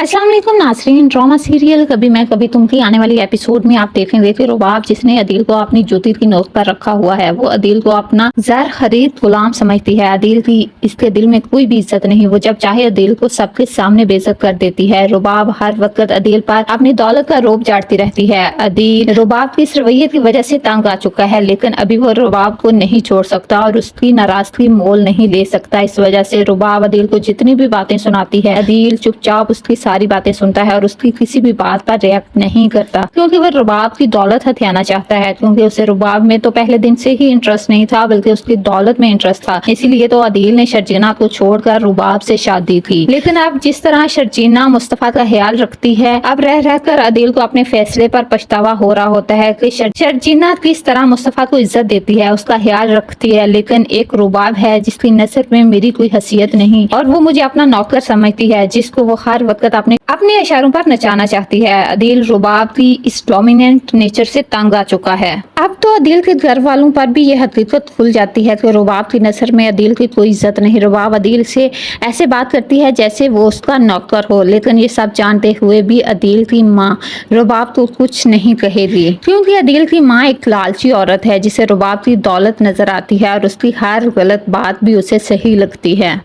अस्सलाम वालेकुम नाज़रीन। ड्रामा सीरियल कभी मैं कभी तुम की आने वाली एपिसोड में आप देखेंगे कि रुबाब जिसने अदील को अपनी जूती की नोक पर रखा हुआ है, वो अदील को अपना ज़र खरीद गुलाम समझती है। अदील की इसके दिल में कोई भी इज्जत नहीं, वो जब चाहे अदील को सबके सामने बेइज्जत कर देती है। रुबाब हर वक्त अदील पर अपनी दौलत का रोब झाड़ती रहती है। अदील रुबाब की इस रवैये की वजह से तंग आ चुका है, लेकिन अभी वो रुबाब को नहीं छोड़ सकता और उसकी नाराजगी मोल नहीं ले सकता। इस वजह से रुबाब अदील को जितनी भी बातें सुनाती है, अदील चुपचाप उसकी सारी बातें सुनता है और उसकी किसी भी बात पर रिएक्ट नहीं करता, क्योंकि वह रुबाब की दौलत हथियाना चाहता है। क्योंकि उसे रुबाब में तो पहले दिन से ही इंटरेस्ट नहीं था, बल्कि उसकी दौलत में इंटरेस्ट था। इसीलिए तो अदील ने शर्जीना को छोड़कर रुबाब से शादी की। लेकिन अब जिस तरह शर्जीना मुस्तफा का ख्याल रखती है, अब रह रह कर अदील को अपने फैसले पर पछतावा हो रहा होता है कि शर्जीना किस तरह मुस्तफा को इज्जत देती है, उसका ख्याल रखती है। लेकिन एक रुबाब है जिसकी नजर में मेरी कोई हैसियत नहीं और वो मुझे अपना नौकर समझती है, जिसको वो हर वक्त अपने इशारों पर नचाना चाहती है। अदील रुबाब की इस डोमिनेंट नेचर से तंग आ चुका है। अब तो अदील के घर वालों पर भी यह हकीकत खुल जाती है कि रुबाब की नजर में अदील की कोई इज्जत नहीं। रुबाब अदील से ऐसे बात करती है जैसे वो उसका नौकर हो, लेकिन ये सब जानते हुए भी अदील की माँ रुबाब को कुछ नहीं कहेगी, क्योंकि अदील की माँ एक लालची औरत है जिसे रुबाब की दौलत नजर आती है और उसकी हर गलत बात भी उसे सही लगती है।